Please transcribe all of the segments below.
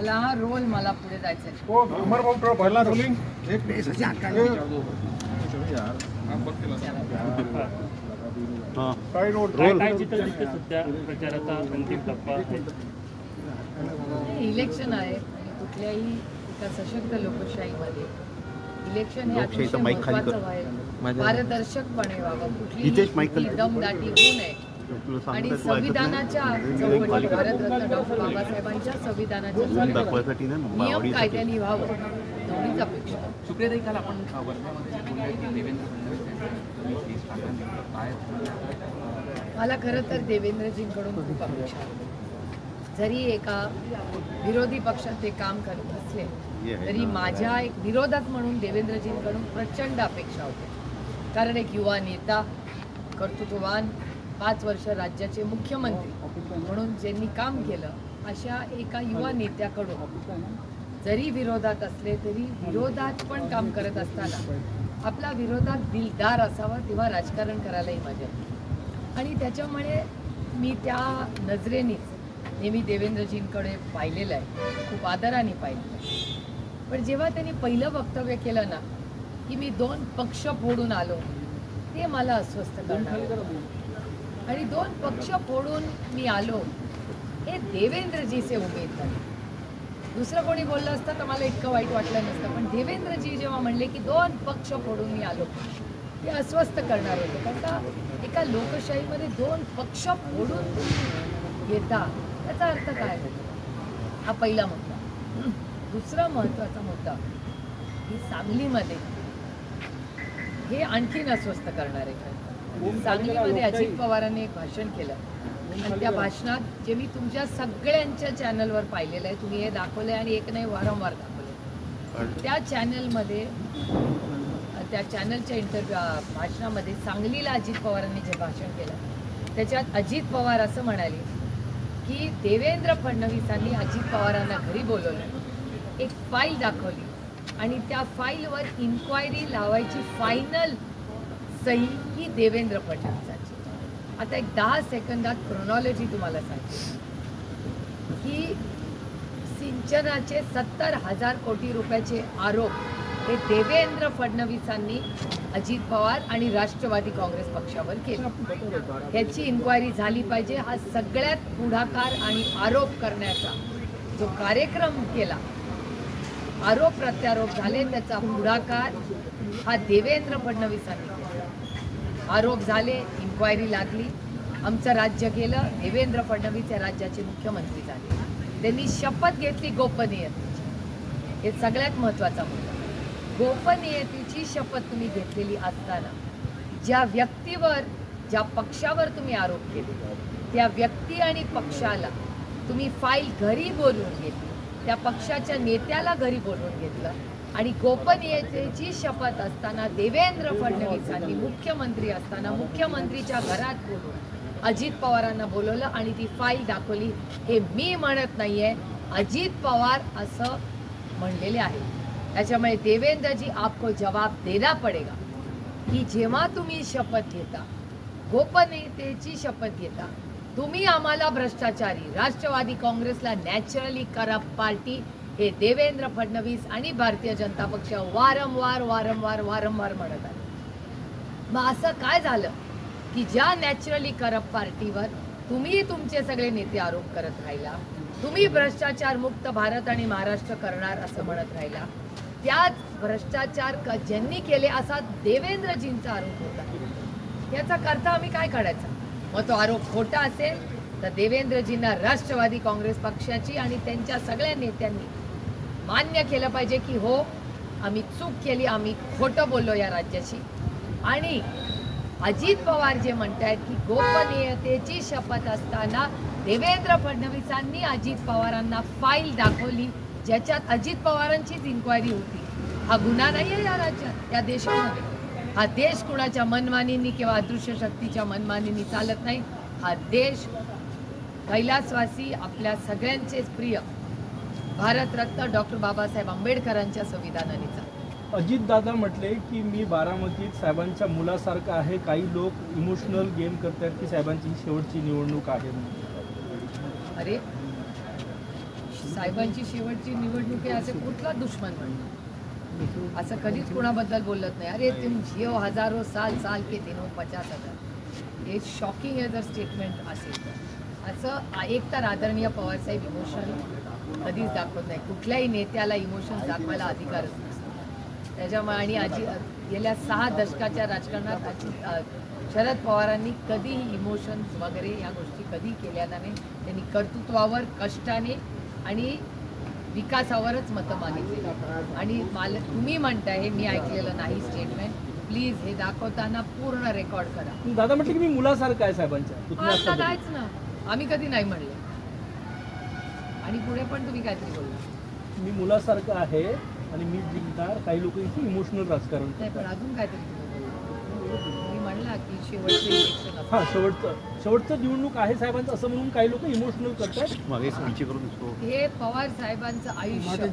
मला हा रोल मला पुढे जायचं आहे. हो उमर भाऊ पहिला रोलिंग काय रोल काय चित्र दिसते सध्या प्रचाराचा अंतिम टप्पा आहे. इलेक्शन आहे आणि कुठल्याही एका सशक्त लोकशाहीमध्ये इलेक्शन हे अतिशय महत्त्वाचं व्हावं, पारदर्शकपणे व्हावं, कुठलीही दमदाटी होऊ नये आणि संविधानाच्या चौकटीत भारतरत्न डॉक्टर बाबासाहेबांच्या संविधानाच्या चौकटीत नियम कायद्याने व्हावं एवढीच अपेक्षा. सुप्रियाताई, काल आपण वर्ध्यामध्ये जे बोलले की देवेंद्र फडणवीस मला खरं तर देवेंद्रजींकडून खूप अपेक्षा आहे. जरी एका विरोधी पक्षात ते काम करत असले तरी माझ्या एक विरोधक म्हणून देवेंद्रजींकडून प्रचंड अपेक्षा होत्या. कारण एक युवा नेता, कर्तृत्ववान, 5 वर्ष राज्याचे मुख्यमंत्री म्हणून ज्यांनी काम केलं, अशा एका युवा नेत्याकडून जरी विरोधात असले तरी विरोधात पण काम करत असताना आपला विरोधात दिलदार असावा तेव्हा राजकारण करायलाही मजा येते. आणि त्याच्यामुळे मी त्या नजरेनेच नेहमी देवेंद्रजींकडे पाहिलेलं आहे, खूप आदराने पाहिलेलं आहे. पण जेव्हा त्यांनी पहिलं वक्तव्य केलं ना की मी 2 पक्ष फोडून आलो, ते मला अस्वस्थ करणार. आणि 2 पक्ष फोडून मी आलो हे देवेंद्रजीचे उमेद नाही. दुसरं कोणी बोललं असतं तर मला इतकं वाईट वाटलं नसतं, पण देवेंद्रजी जेव्हा म्हणले की 2 पक्ष फोडून मी आलो, ते अस्वस्थ करणार होते. कारण का एका लोकशाहीमध्ये 2 पक्ष फोडून येता त्याचा अर्थ काय होतो? हा पहिला मुद्दा. दुसरा महत्त्वाचा मुद्दा की सांगलीमध्ये हे आणखीन अस्वस्थ करणार आहे. सांगलीमध्ये अजित पवारांनी एक भाषण केलं आणि त्या भाषणात जे मी तुमच्या सगळ्यांच्या चॅनलवर पाहिलेलं आहे, तुम्ही हे दाखवलं आणि एक नाही वारंवार दाखवलं, त्या चॅनलमध्ये त्या चॅनलच्या भाषणामध्ये सांगलीला अजित पवारांनी जे भाषण केलं त्याच्यात अजित पवार असं म्हणाले की देवेंद्र फडणवीसांनी अजित पवारांना घरी बोलवलं, एक फाईल दाखवली आणि त्या फाईलवर इन्क्वायरी लावायची फायनल सही ही देवेंद्र फडणवीसांची. आता एक 10 सेकंदात क्रोनॉलॉजी तुम्हाला सांगते की सिंचनाचे 70,000 कोटी रुपयाचे आरोप हे देवेंद्र फडणवीसांनी अजित पवार आणि राष्ट्रवादी काँग्रेस पक्षावर केले. ह्याची इन्क्वायरी झाली पाहिजे. हा सगळ्यात पुढाकार आणि आरोप करण्याचा जो कार्यक्रम केला, आरोप प्रत्यारोप झाले, त्याचा पुढाकार हा देवेंद्र फडणवीसांनी केला. आरोप झाले, इन्क्वायरी लागली, आमचं राज्य गेलं, देवेंद्र फडणवीस या राज्याचे मुख्यमंत्री झाले. त्यांनी शपथ घेतली गोपनीयतेची. हे सगळ्यात महत्त्वाचा मुद्दा. गोपनीयतेची शपथ तुम्ही घेतलेली असताना ज्या व्यक्तीवर, ज्या पक्षावर तुम्ही आरोप केले, त्या व्यक्ती आणि पक्षाला तुम्ही फाईल घरी बोलवून घेतली, त्या पक्षाच्या नेत्याला घरी बोलवून घेतलं आणि गोपनीयतेची शपथ असताना देवेंद्र फडणवीसांनी मुख्यमंत्री असताना मुख्यमंत्रीच्या घरात बोलवून अजित पवारांना बोलवलं आणि ती फाईल दाखवली. हे मी म्हणत नाहीये, अजित पवार असं म्हणलेले आहे. त्याच्यामुळे देवेंद्रजी आपको जवाब देना पडेगा की जेव्हा तुम्ही शपथ घेता, गोपनीयतेची शपथ घेता, तुम्ही आम्हाला भ्रष्टाचारी, राष्ट्रवादी काँग्रेसला नॅचरली करप्ट पार्टी हे देवेंद्र फडणवीस आणि भारतीय जनता पक्ष वारंवार वारंवार वारंवार म्हणत आहे. मग असं काय झालं की ज्या नॅचरली करप्ट पार्टीवर तुम्ही तुमचे सगळे नेते आरोप करत राहिला, तुम्ही भ्रष्टाचार मुक्त भारत आणि महाराष्ट्र करणार असं म्हणत राहिला, त्याच भ्रष्टाचार ज्यांनी केले असा देवेंद्रजींचा आरोप होता. याचा अर्थ आम्ही काय काढायचा? मग तो आरोप खोटा असेल तर देवेंद्रजींना राष्ट्रवादी काँग्रेस पक्षाची आणि त्यांच्या सगळ्या नेत्यांनी मान्य केलं पाहिजे की हो, आम्ही चूक केली, आम्ही खोटं बोललो या राज्याशी. आणि अजित पवार जे म्हणतायत की गोपनीयतेची शपथ असताना देवेंद्र फडणवीसांनी अजित पवारांना फाईल दाखवली ज्याच्यात अजित पवारांचीच इन्क्वायरी होती, हा गुन्हा नाही आहे या राज्यात, या देशामध्ये. हा देश कुणाच्या मनमानींनी किंवा अदृश्य शक्तीच्या मनमानींनी चालत नाही. हा देश कैलासवासी, आपल्या सगळ्यांचेच प्रिय भारतरत्न डॉक्टर बाबासाहेब आंबेडकरांच्या संविधानाने चालतो. अजितदादा म्हटले की मी बारामतीत साहेबांच्या मुलासारखं आहे. काही लोक इमोशनल गेम करतात की साहेबांची शेवटची निवडणूक आहे. अरे साहेबांची शेवटची निवडणूक आहे असे कुठला दुश्मन म्हणतो? असं कधीच कुणाबद्दल बोलत नाही. अरे तुम जिओ हजारो साल साल के दिनो 50,000. हे शॉकिंग आहे जर स्टेटमेंट असेल तर. असं एक तर आदरणीय पवारसाहेब इमोशन कधीच दाखवत नाही. कुठल्याही नेत्याला इमोशन दाखवायला अधिकारच नसतो. त्याच्यामुळे आणि गेल्या 6 दशकाच्या राजकारणात शरद पवारांनी कधीही इमोशन्स वगैरे या गोष्टी कधी केल्या नाही. त्यांनी कर्तृत्वावर, कष्टाने आणि विकासावरच मतं मागितली. आणि मला तुम्ही म्हणताय हे मी ऐकलेलं नाही स्टेटमेंट. प्लीज हे दाखवताना पूर्ण रेकॉर्ड करा. दादा म्हटलं की मी मुलासारखं आहे साहेबांच्या आता कायच ना, आम्ही कधी नाही म्हणले. आणि पुढे पण तुम्ही काहीतरी बोलला, मी मुलासारखं आहे आणि मी जिंकणार. काही लोक इथे इमोशनल राजकारण नाही पण अजून काहीतरी तुम्ही म्हणला की शेवटचं इलेक्शन असं. हां, शेवटचं निवडणूक आहे साहेबांचं असं म्हणून काही लोक इमोशनल करतात. हे पवार साहेबांचं आयुष्य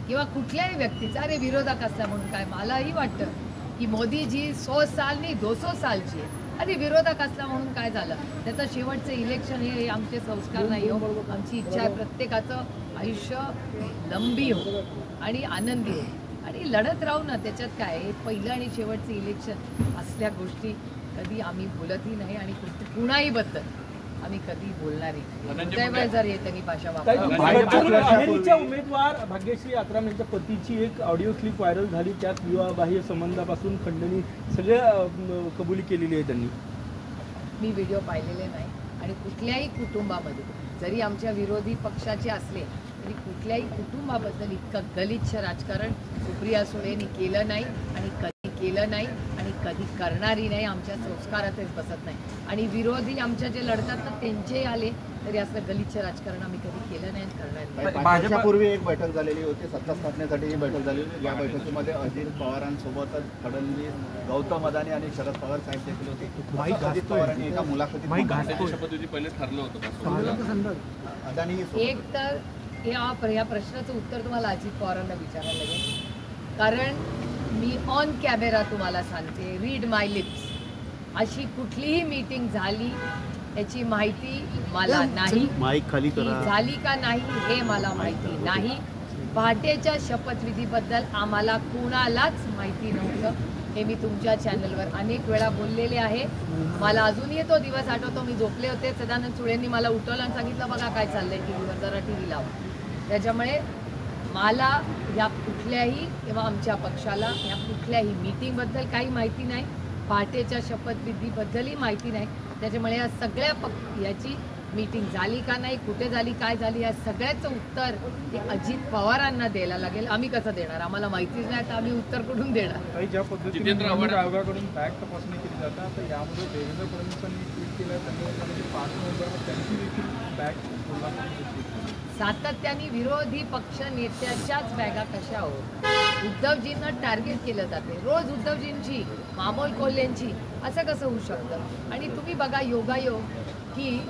किंवा कुठल्याही व्यक्तीचा अरे विरोधक असला म्हणून काय, मलाही वाटतं की मोदीजी 100 साल नाही 200 सालची आहे. अरे विरोधक असला म्हणून काय झालं? त्याचं शेवटचं इलेक्शन हे आमचे संस्कार नाही हो. आमची इच्छा आहे प्रत्येकाचं आयुष्य लंबी हो आणि आनंदी हो आणि लढत राहू ना. त्याच्यात काय आहे, पहिलं आणि शेवटचं इलेक्शन असल्या गोष्टी कधी आम्ही बोलतही नाही आणि कुणाही बद्दल आम्ही कधी बोलणारही नाही. जर हे त्यांनी भाषा अमेरिकेच्या उमेदवार भाग्यश्री आत्राम यांच्या पतीची एक ऑडिओ क्लिप व्हायरल झाली. त्यात विवाहबाह्य संबंधापासून खंडणी सगळ्या कबुली केलेली आहे त्यांनी. मी व्हिडिओ पाहिलेले नाही आणि कुठल्याही कुटुंबामध्ये जरी आमच्या विरोधी पक्षाचे असले तरी कुठल्याही कुटुंबाबद्दल इतकं गलिच्छ राजकारण सुप्रिया सुळेंनी केलं नाही आणि कधी केलं नाही आणि कधी करणारही नाही. आमच्या संस्कारातच बसत नाही. आणि विरोधी आमच्या जे लढतात ना त्यांचे आले तरी असं गलिच्छ राजकारण आम्ही कधी केलं नाही आणि करणार नाही. भाजपापूर्वी एक बैठक झालेली होती, सत्ता स्थापनेसाठी ही बैठक झालेली होती. या बैठकीमध्ये अजित पवारांसोबतच फडणवीस, गौतम अदानी आणि शरद पवार साहेब देखील होते. अजित पवारांनी एका मुलाखतीत शपथविधी पहिले ठरलं होतं. अदानी एक तर या प्रश्नाचं उत्तर तुम्हाला अजित पवारांना विचारायला लागेल. कारण मी ऑन कॅमेरा तुम्हाला सांगते, रीड माय लिप्स, अशी कुठलीही मीटिंग झाली याची माहिती मला नाही. झाली का नाही हे मला माहिती नाही. पहाटेच्या शपथविधीबद्दल आम्हाला कुणालाच माहिती नव्हतं. हे मी तुमच्या चॅनलवर अनेक वेळा बोललेले आहे. मला अजूनही तो दिवस आठवतो. मी झोपले होते, सदानंद सुळेंनी मला उठवलं आणि सांगितलं बघा काय चाललंय टीव्हीवर, जरा टीव्ही लावा. त्याच्यामुळे मला या कुठल्याही किंवा आमच्या पक्षाला या कुठल्याही मीटिंगबद्दल काही माहिती नाही. पहाटेच्या शपथविधीबद्दलही माहिती नाही. त्याच्यामुळे या सगळ्या याची मीटिंग झाली का नाही, कुठे झाली, काय झाली, या सगळ्याचं उत्तर हे अजित पवारांना द्यायला लागेल. आम्ही कसं देणार? आम्हाला माहितीच नाही तर आम्ही उत्तर कुठून देणार? काही ज्या पद्धतीने निवडणूक आयोगाकडून बॅग तपासणी केली जाते, आता यामध्ये देवेंद्र फडणवीसांनी ट्विट केलं त्यांनी 5 नोव्हेंबरला त्यांची देखील बॅग सातत्याने विरोधी पक्ष नेत्याच्याच बॅगा कशा होत? उद्धवजींना टार्गेट केलं जाते रोज. उद्धवजींची, मामोल कोल्हेंची, असं कसं होऊ शकतं? आणि तुम्ही बघा योगायोग की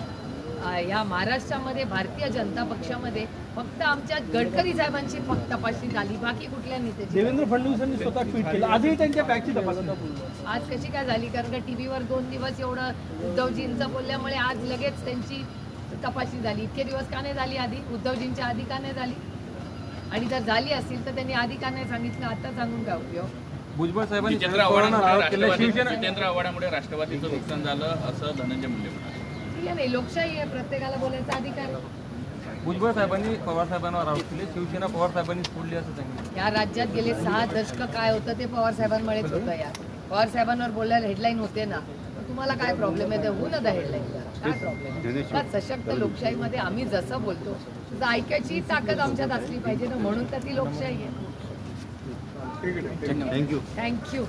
या महाराष्ट्रामध्ये भारतीय जनता पक्षामध्ये फक्त आमच्या गडकरी साहेबांची फक्त तपासणी झाली, बाकी कुठल्या नेत्याची? देवेंद्र फडणवीसांनी स्वतः ट्विट केलं. आजही त्यांच्या बॅगची तपासणी. आज कशी काय झाली? कारण का टीव्हीवर 2 दिवस एवढं उद्धवजींचं बोलल्यामुळे आज लगेच त्यांची तपासणी झाली. इतके दिवस का नाही झाली आधी? उद्धवजींच्या आधी का नाही झाली? आणि जर झाली असेल तर त्यांनी आधी का नाही सांगितलं? आता सांगून काय उपयोग? भुजबळ साहेबांनी जितेंद्र आव्हाडामुळे राष्ट्रवादीचं नुकसान झालं असं धनंजय मुंडे म्हणाले. ठीक नाही, लोकशाही आहे, प्रत्येकाला बोलायचा अधिकार. भुजबळ साहेबांनी पवार साहेबांवर आरोप केले, शिवसेना पवार साहेबांनी फोडली असं सांगितलं. या राज्यात गेले 6 दशक काय होतं ते पवार साहेबांमुळेच होतं. यार पवार साहेबांवर बोलायला हेडलाईन होते ना, तुम्हाला काय प्रॉब्लेम आहे? ते होऊ ना द हेडलाईन, काय प्रॉब्लेम? सशक्त लोकशाहीमध्ये आम्ही जसं बोलतो तसं ऐकायची ताकद आमच्यात असली पाहिजे ना, म्हणून तर ती लोकशाही आहे. थँक्यू. थँक्यू.